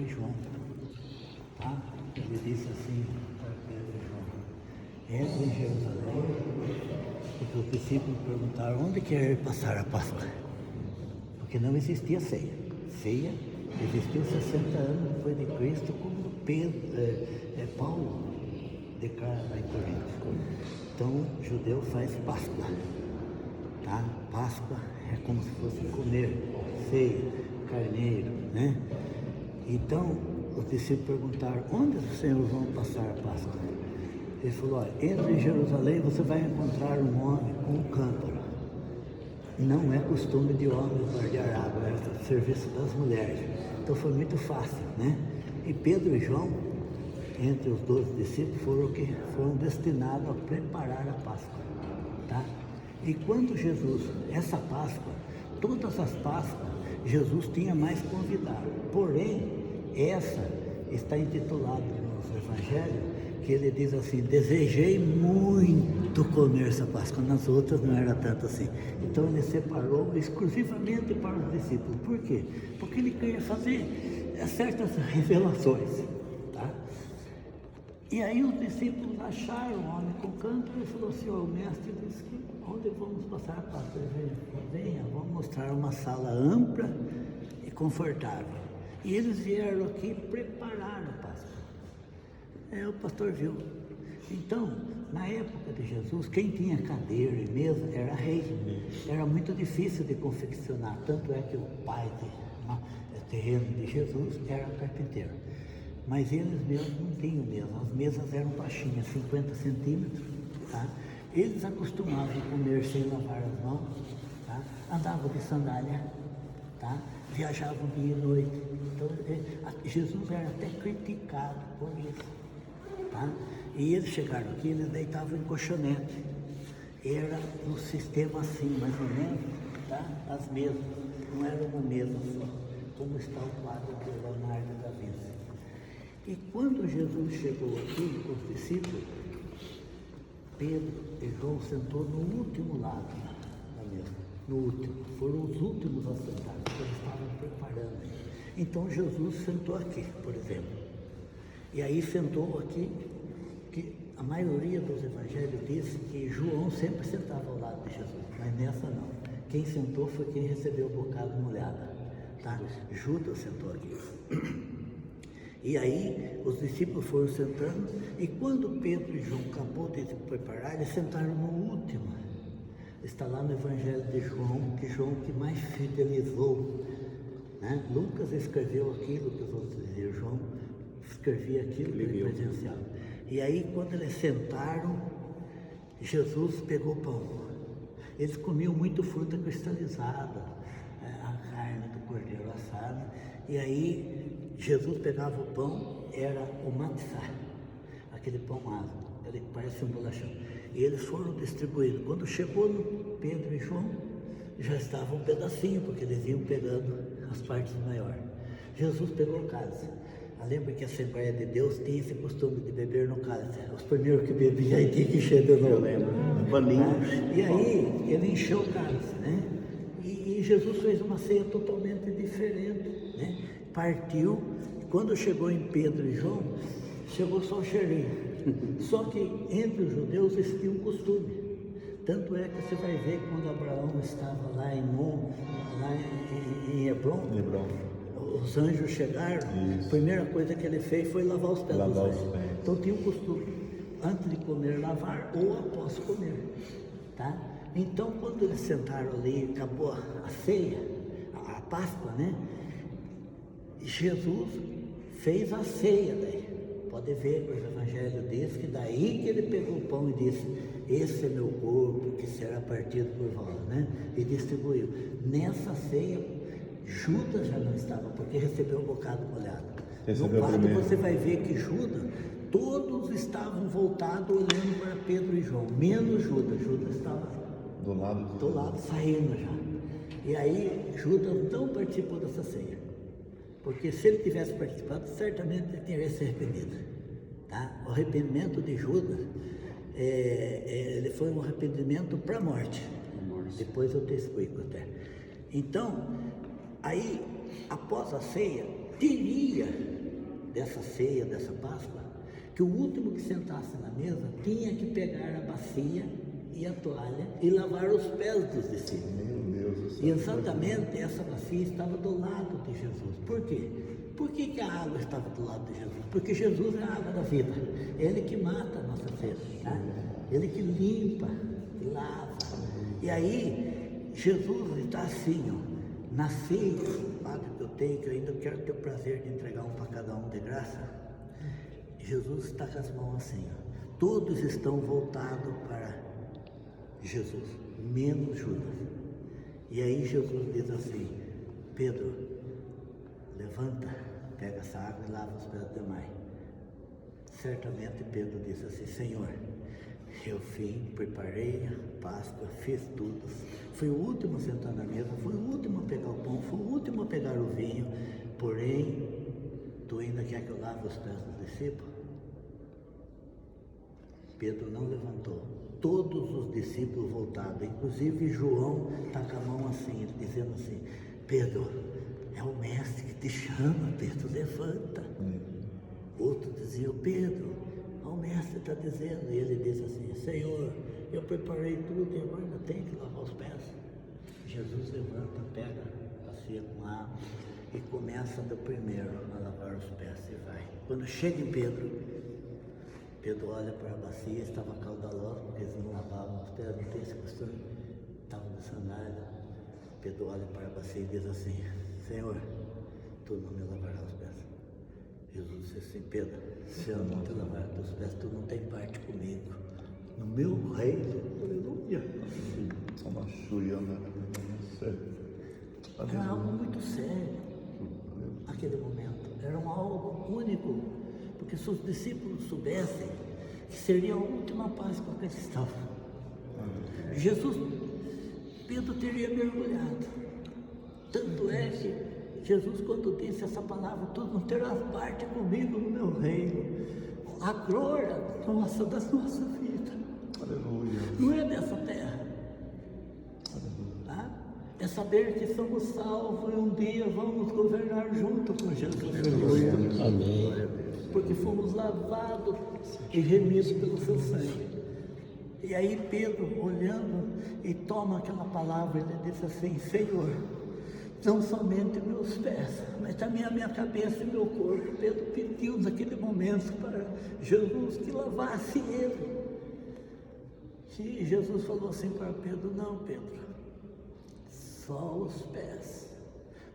e João. Tá? Ele disse assim para Pedro e João: entra em Jerusalém, porque os discípulos perguntaram onde quer passar a Páscoa. Porque não existia ceia. Ceia existiu 60 anos depois de Cristo, como Paulo declara lá em Coríntios. Então, o judeu faz Páscoa. Tá? Páscoa é como se fosse comer ceia, carneiro, né? Então, os discípulos perguntaram: onde os senhores vão passar a Páscoa? Ele falou: olha, entra em Jerusalém, você vai encontrar um homem com um cântaro. Não é costume de homens guardar água, é serviço das mulheres. Então foi muito fácil, né? E Pedro e João, entre os 12 discípulos, foram destinados a preparar a Páscoa, tá? E quando Jesus, essa Páscoa, todas as Páscoas, Jesus tinha mais convidado. Porém, essa está intitulada nos Evangelhos, que ele diz assim: desejei muito comer essa Páscoa. Nas outras não era tanto assim. Então ele separou exclusivamente para os discípulos. Por quê? Porque ele queria fazer certas revelações, tá? E aí os discípulos acharam o homem com cântaro e falou assim: o mestre disse que onde vamos passar a Páscoa? Venha, vamos mostrar uma sala ampla e confortável. E eles vieram aqui preparar a Páscoa. O pastor viu. Então, na época de Jesus, quem tinha cadeira e mesa era rei. Era muito difícil de confeccionar, tanto é que o pai de terreno de Jesus era carpinteiro. Mas eles mesmos não tinham mesa, as mesas eram baixinhas, 50 centímetros, tá? Eles acostumavam a comer sem lavar as mãos, tá? Andavam de sandália, tá? Viajavam dia e noite. Então, Jesus era até criticado por isso, tá? E eles chegaram aqui, eles deitavam em colchonete. Era um sistema assim, mais ou menos, tá? As mesas, não era uma mesa só, como está o quadro de Leonardo da Vinci. E quando Jesus chegou aqui com os discípulos, Pedro e João sentou no último lado da mesa, no último. Foram os últimos a sentar, porque eles estavam preparando. Então Jesus sentou aqui, por exemplo. E aí sentou aqui, que a maioria dos evangelhos diz que João sempre sentava ao lado de Jesus, mas nessa não. Quem sentou foi quem recebeu o bocado molhado, tá? Judas sentou aqui. E aí os discípulos foram sentando, e quando Pedro e João acabou de se preparar, eles sentaram no último. Está lá no Evangelho de João, que João que mais fidelizou, né? Lucas escreveu aquilo que os outros diziam, João escrevia aquilo que ele presenciava. E aí quando eles sentaram, Jesus pegou o pão. Eles comiam muito fruta cristalizada, a carne do cordeiro assado, e aí Jesus pegava o pão, era o matzá, aquele pão ázimo, ele parece um bolachão. E eles foram distribuindo. Quando chegou no Pedro e João, já estava um pedacinho, porque eles iam pegando as partes maiores. Jesus pegou o cálice. Lembra que a Assembleia de Deus tinha esse costume de beber no cálice. Os primeiros que bebiam aí tinha que encher de novo. E aí ele encheu o cálice, né? E Jesus fez uma ceia totalmente diferente, né? Partiu, quando chegou em Pedro e João, chegou só o cheirinho. Só que entre os judeus existia um costume. Tanto é que você vai ver quando Abraão estava lá em Hebron, os anjos chegaram, a primeira coisa que ele fez foi lavar os pés dos anjos. Então tinha um costume, antes de comer, lavar ou após comer, tá? Então quando eles sentaram ali, acabou a ceia, a Páscoa, né? Jesus fez a ceia daí. Pode ver que o Evangelho diz que daí que ele pegou o pão e disse: esse é meu corpo que será partido por vós, né? E distribuiu. Nessa ceia, Judas já não estava, porque recebeu o bocado molhado. No quadro você vai ver que Judas, todos estavam voltados olhando para Pedro e João, menos Judas. Judas estava do lado saindo já. E aí Judas não participou dessa ceia, porque se ele tivesse participado, certamente ele teria se arrependido, tá? O arrependimento de Judas, ele foi um arrependimento para a morte. Depois eu te explico até. Então, aí, após a ceia, teria dessa ceia, dessa Páscoa, que o último que sentasse na mesa tinha que pegar a bacia e a toalha e lavar os pés dos discípulos. Meu Deus do céu. E exatamente essa bacia estava do lado de Jesus. Por quê? Por que a água estava do lado de Jesus? Porque Jesus é a água da vida. Ele que mata a nossa sede, tá? Ele que limpa, que lava. E aí, Jesus está assim, ó. Na ceia, Padre, que eu tenho, que eu ainda quero ter o prazer de entregar um para cada um de graça. Jesus está com as mãos assim, ó. Todos estão voltados para Jesus, menos Judas. E aí Jesus diz assim: Pedro, levanta, pega essa água e lava os pés dos demais. Certamente Pedro disse assim: Senhor, eu vim, preparei a Páscoa, fiz tudo, fui o último a sentar na mesa, fui o último a pegar o pão, fui o último a pegar o vinho, porém, tu ainda quer que eu lave os pés dos discípulos? Pedro não levantou. Todos os discípulos voltados, inclusive João está com a mão assim, dizendo assim: Pedro, é o mestre que te chama, Pedro, levanta. Outro dizia: Pedro, o mestre está dizendo. E ele disse assim: Senhor, eu preparei tudo e agora ainda tenho que lavar os pés. Jesus levanta, pega a bacia com água e começa do primeiro a lavar os pés e vai. Quando chega em Pedro, Pedro olha para a bacia, estava caudalosa, porque eles não lavavam os pés, não tem esse costume, estavam de sandália. Pedro olha para a bacia e diz assim: Senhor, tu não me lavarás os pés. Jesus disse assim: Pedro, se eu não te lavar os pés, tu não tem parte comigo. No meu reino, aleluia. Era algo muito sério, aquele momento. Era algo único, porque se os discípulos soubessem que seria a última Páscoa que eles estavam, Jesus, Pedro teria mergulhado. Tanto é que Jesus, quando disse essa palavra: tu não terás parte comigo no meu reino, a glória nossa, da nossa vida, aleluia, não é dessa terra, tá? É saber que somos salvos e um dia vamos governar junto com Jesus. Aleluia. Amém. Porque fomos lavados e remidos pelo seu sangue. E aí Pedro, olhando e toma aquela palavra, ele disse assim: Senhor, não somente meus pés, mas também a minha cabeça e meu corpo. Pedro pediu naquele momento para Jesus que lavasse ele. E Jesus falou assim para Pedro: não, Pedro, só os pés,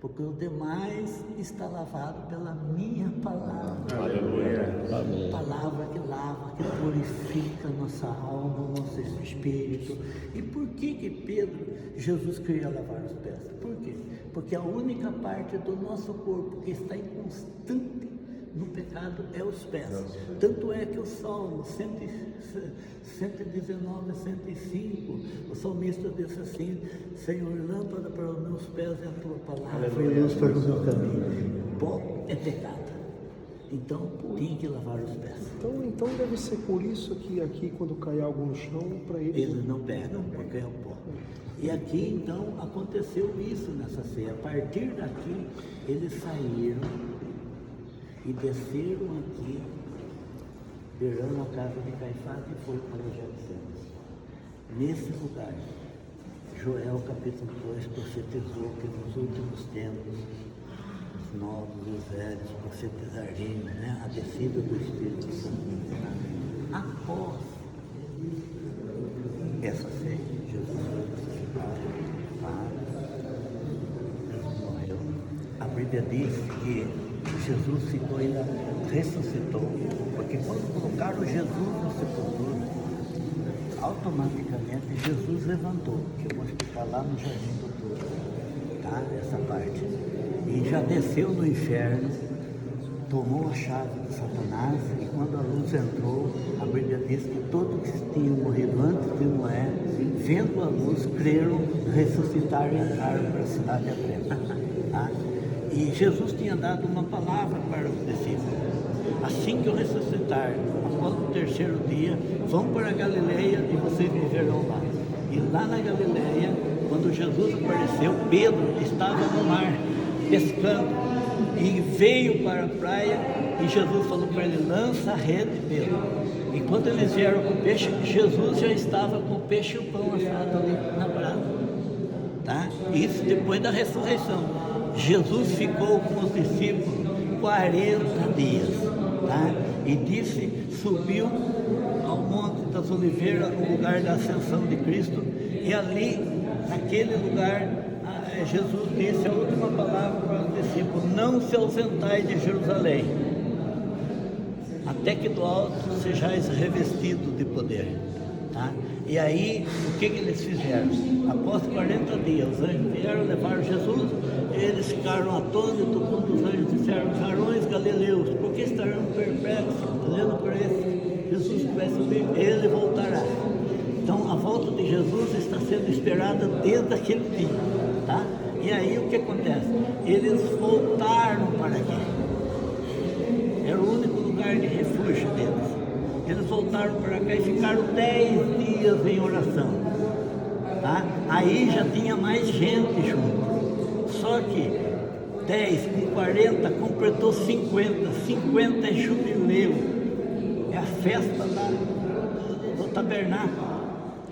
porque o demais está lavado pela minha palavra. Aleluia. Palavra que lava, que purifica nossa alma, nosso espírito. E por que Pedro, Jesus queria lavar os pés? Por quê? Porque a única parte do nosso corpo que está em constante no pecado é os pés. Tanto é que o Salmo 119, 105, o salmista disse assim: Senhor, lâmpada para os meus pés é a tua palavra e luz para o meu caminho. Pó é pecado, então tinha que lavar os pés. Então deve ser por isso que aqui, quando cai algo no chão, para eles não pegam, porque é o pó. E aqui então aconteceu isso nessa ceia. A partir daqui eles saíram e desceram aqui, beirando a casa de Caifás, e foram para o Getsemane. Nesse lugar, Joel capítulo 2 profetizou que nos últimos tempos, os novos e os velhos profetizariam, né, a descida do Espírito Santo. Após essa ceia, Jesus foi crucificado, morreu. A Bíblia diz que Jesus ficou, ainda ressuscitou, porque quando colocaram Jesus na sepultura, automaticamente Jesus levantou, que eu vou explicar lá no Jardim do Túmulo, tá? Essa parte. E já desceu no inferno, tomou a chave de Satanás, e quando a luz entrou, a Bíblia diz que todos que tinham morrido antes de Noé, vendo a luz, creram, ressuscitaram e entraram para a cidade eterna. Tá? E Jesus tinha dado uma palavra para os discípulos: assim que eu ressuscitar, após o terceiro dia, vão para a Galileia e vocês viverão lá. E lá na Galileia, quando Jesus apareceu, Pedro estava no mar, pescando, e veio para a praia, e Jesus falou para ele, lança a rede mesmo. E quando eles vieram com o peixe, Jesus já estava com o peixe e o pão assado ali na brasa. Tá? Isso depois da ressurreição. Jesus ficou com os discípulos 40 dias. Tá? E disse, subiu ao Monte das Oliveiras, o lugar da ascensão de Cristo, e ali, naquele lugar, Jesus disse a última palavra para os discípulos, não se ausentai de Jerusalém, até que do alto sejais revestidos de poder. Tá? E aí, o que eles fizeram? Após 40 dias, os anjos vieram, levaram Jesus, eles ficaram atônitos, quando os anjos disseram, varões galileus, por que estarão perplexos, olhando para esse Jesus que vai subir? Ele voltará. Então, a volta de Jesus está sendo esperada desde aquele dia, tá? E aí, o que acontece? Eles voltaram para aqui. Era o único lugar de refúgio deles. Eles voltaram para cá e ficaram 10 dias em oração, tá? Aí já tinha mais gente junto. Só que 10 com 40 completou 50. 50 é jubileu. É a festa do tabernáculo.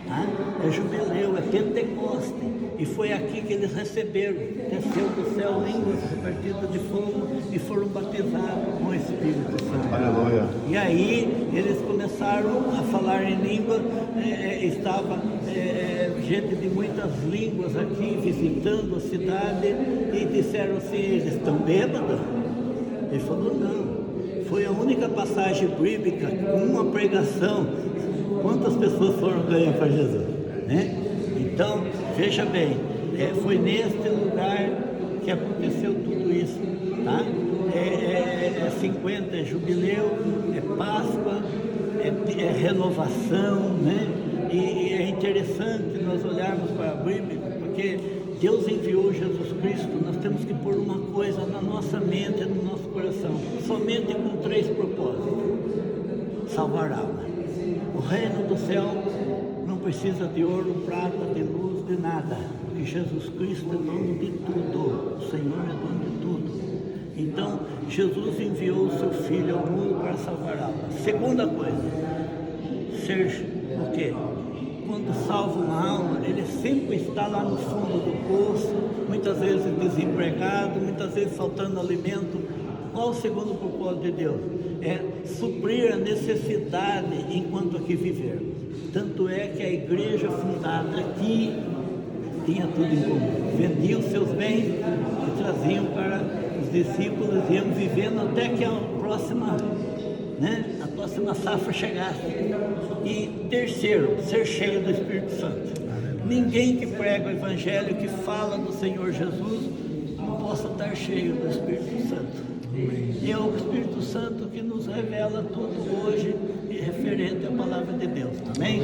Tá? É jubileu, é Pentecoste. E foi aqui que eles receberam. Desceu do céu línguas repartidas de fogo e foram batizados com o Espírito Santo. Aleluia. E aí eles começaram a falar em língua. Estava gente de muitas línguas aqui visitando a cidade e disseram assim, eles estão bêbados? Ele falou, não. Foi a única passagem bíblica com uma pregação. Quantas pessoas foram ganhar para Jesus, né? Então, veja bem, foi neste lugar que aconteceu tudo isso, tá? 50 é jubileu, é Páscoa, é renovação, né? E é interessante nós olharmos para a Bíblia, porque Deus enviou Jesus Cristo, nós temos que pôr uma coisa na nossa mente, no nosso coração, somente com 3 propósitos: salvar alma. O reino do céu não precisa de ouro, prata, de luz, de nada, porque Jesus Cristo é dono de tudo, o Senhor é dono de tudo. Então, Jesus enviou o seu Filho ao mundo para salvar almas. Segunda coisa, ser o quê? Quando salva uma alma, ele sempre está lá no fundo do poço, muitas vezes desempregado, muitas vezes faltando alimento. Qual o segundo propósito de Deus? É suprir a necessidade enquanto aqui vivermos. Tanto é que a igreja fundada aqui tinha tudo em comum. Vendiam seus bens e traziam para os discípulos, iam vivendo até que a próxima safra chegasse. E terceiro, ser cheio do Espírito Santo. Ninguém que prega o Evangelho, que fala do Senhor Jesus, não possa estar cheio do Espírito Santo. E é o Espírito Santo que nos revela tudo hoje referente à palavra de Deus. Amém?